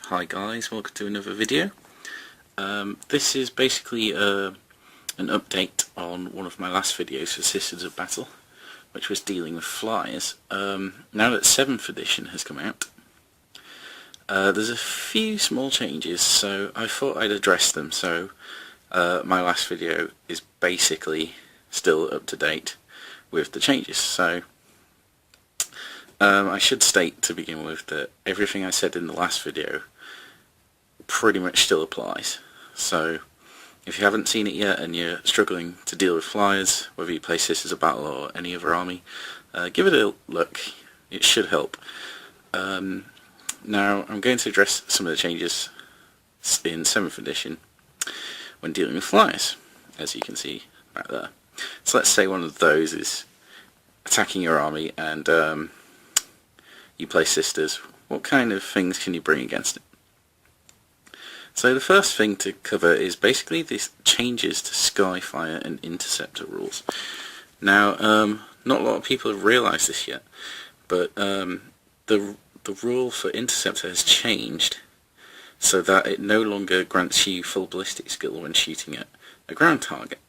Hi guys, welcome to another video. This is basically an update on one of my last videos for Sisters of Battle, which was dealing with flies. Now that 7th edition has come out, there's a few small changes, so I thought I'd address them. So my last video is basically still up to date with the changes. So I should state to begin with that everything I said in the last video pretty much still applies. So if you haven't seen it yet and you're struggling to deal with flyers, whether you play Sisters of Battle or any other army, give it a look. It should help. Now I'm going to address some of the changes in 7th edition when dealing with flyers, as you can see back there. So let's say one of those is attacking your army and you play Sisters. What kind of things can you bring against it? So the first thing to cover is basically these changes to Skyfire and Interceptor rules. Now, not a lot of people have realised this yet, but the rule for Interceptor has changed so that it no longer grants you full ballistic skill when shooting at a ground target.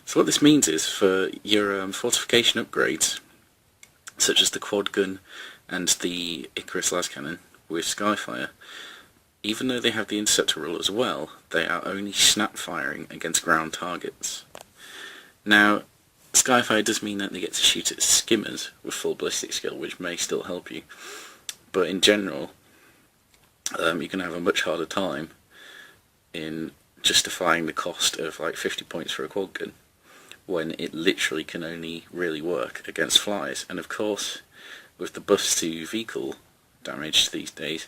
So what this means is for your fortification upgrades, such as the quad gun and the Icarus las cannon with Skyfire, even though they have the Interceptor rule as well, they are only snap firing against ground targets. Now, Skyfire does mean that they get to shoot at skimmers with full ballistic skill, which may still help you, but in general, you can have a much harder time in justifying the cost of like 50 points for a quad gun, when it literally can only really work against flies. And of course, with the buffs to vehicle damage these days,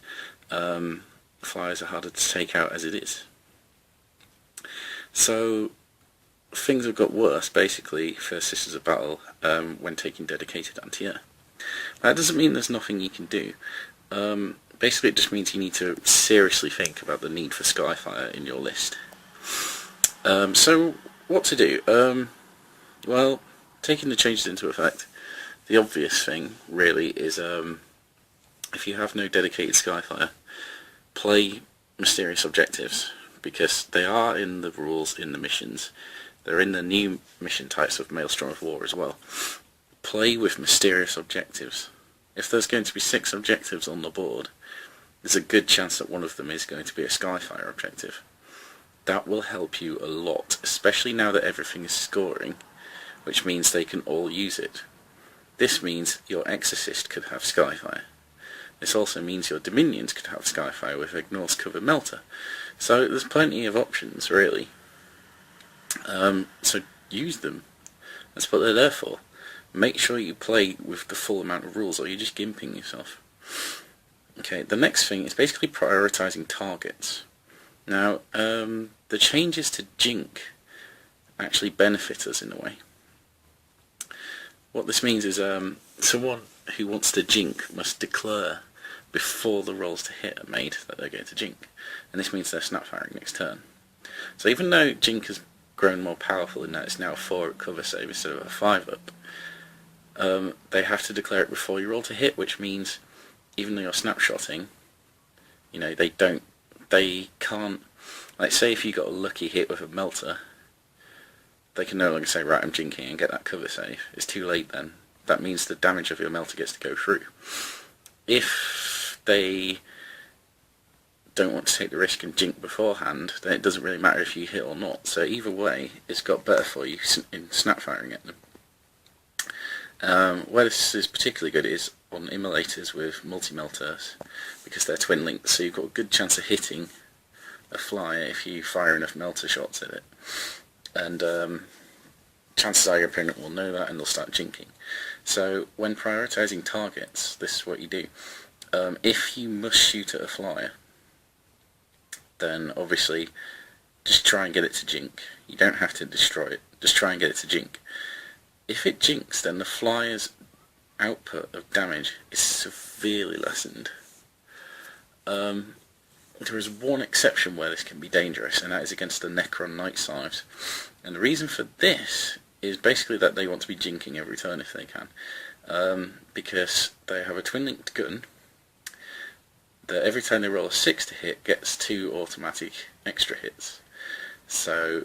flyers are harder to take out as it is. So things have got worse basically for Sisters of Battle when taking dedicated anti-air. That doesn't mean there's nothing you can do. Basically it just means you need to seriously think about the need for Skyfire in your list. So what to do? Well, taking the changes into effect, the obvious thing really is if you have no dedicated Skyfire, play mysterious objectives, because they are in the rules in the missions. They're in the new mission types of Maelstrom of War as well. Play with mysterious objectives. If there's going to be 6 objectives on the board, there's a good chance that one of them is going to be a Skyfire objective. That will help you a lot, especially now that everything is scoring, which means they can all use it. This means your Exorcist could have Skyfire. This also means your Dominions could have Skyfire with Ignor's Cover Melter. So there's plenty of options, really. So use them. That's what they're there for. Make sure you play with the full amount of rules, or you're just gimping yourself. Okay, the next thing is basically prioritising targets. Now, the changes to Jink actually benefit us in a way. What this means is someone who wants to Jink must declare before the rolls to hit are made that they're going to Jink, and this means they're snap firing next turn. So even though Jink has grown more powerful in that it's now a 4 cover save instead of a 5 up, they have to declare it before you roll to hit, which means even though you're snapshotting, you know, they can't, like say if you got a lucky hit with a melter, they can no longer say, right, I'm jinking and get that cover save. It's too late then. That means the damage of your melter gets to go through. If they don't want to take the risk and jink beforehand, then it doesn't really matter if you hit or not. So either way, it's got better for you in snap firing at them. Where this is particularly good is on immolators with multi-melters, because they're twin links, so you've got a good chance of hitting a flyer if you fire enough melter shots at it. And chances are your opponent will know that and they'll start jinking. So when prioritising targets, this is what you do. If you must shoot at a flyer, then obviously just try and get it to jink. You don't have to destroy it, just try and get it to jink. If it jinks, then the flyer's output of damage is severely lessened. There is one exception where this can be dangerous, and that is against the Necron Night Scythes. And the reason for this is basically that they want to be jinking every turn if they can, because they have a twin-linked gun that every time they roll a 6 to hit gets 2 automatic extra hits. So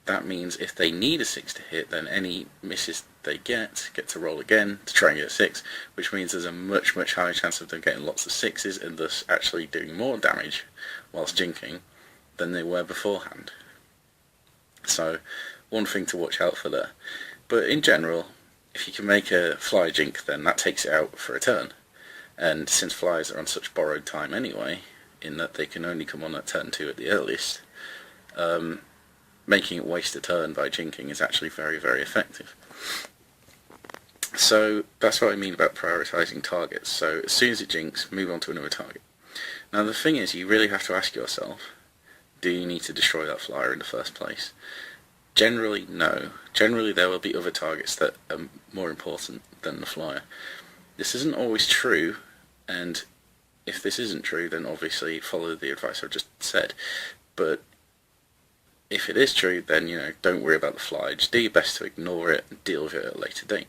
that means if they need a 6 to hit, then any misses they get to roll again to try and get a 6, which means there's a much higher chance of them getting lots of 6s and thus actually doing more damage whilst jinking than they were beforehand. So one thing to watch out for there. But in general, if you can make a fly jink, then that takes it out for a turn. And since flies are on such borrowed time anyway, in that they can only come on at turn 2 at the earliest, making it waste a turn by jinking is actually very effective. So that's what I mean about prioritising targets. So as soon as it jinks, move on to another target. Now the thing is, you really have to ask yourself, do you need to destroy that flyer in the first place? Generally, no. Generally there will be other targets that are more important than the flyer. This isn't always true, and if this isn't true, then obviously follow the advice I've just said. But if it is true, then don't worry about the fly. Just do your best to ignore it and deal with it at a later date.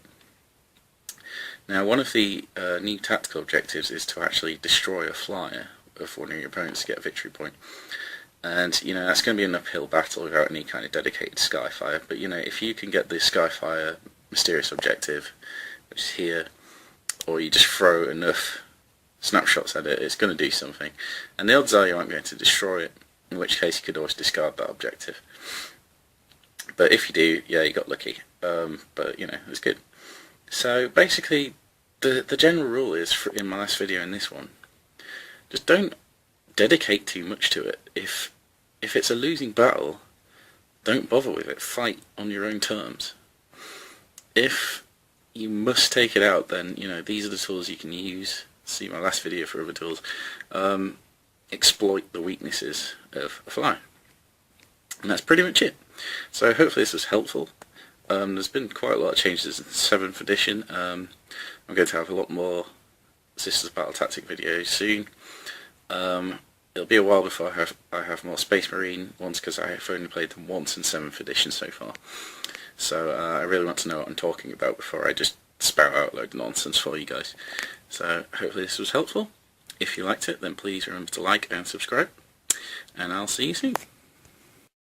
Now, one of the new tactical objectives is to actually destroy a flyer of one of your opponents to get a victory point. And that's going to be an uphill battle without any kind of dedicated Skyfire. But if you can get the Skyfire mysterious objective, which is here, or you just throw enough snapshots at it, it's going to do something. And the odds are you aren't going to destroy it, in which case you could always discard that objective. But if you do, yeah, you got lucky. But it's good. So basically, the general rule is, in my last video and this one, just don't dedicate too much to it. If it's a losing battle, don't bother with it. Fight on your own terms. If you must take it out, then these are the tools you can use. See my last video for other tools. Exploit the weaknesses of a fly. And that's pretty much it. So hopefully this was helpful. There's been quite a lot of changes in 7th edition. I'm going to have a lot more Sisters Battle Tactic videos soon. It'll be a while before I have more Space Marine ones, because I have only played them once in 7th edition so far. So I really want to know what I'm talking about before I just spout out a load of nonsense for you guys. So hopefully this was helpful. If you liked it, then please remember to like and subscribe, and I'll see you soon.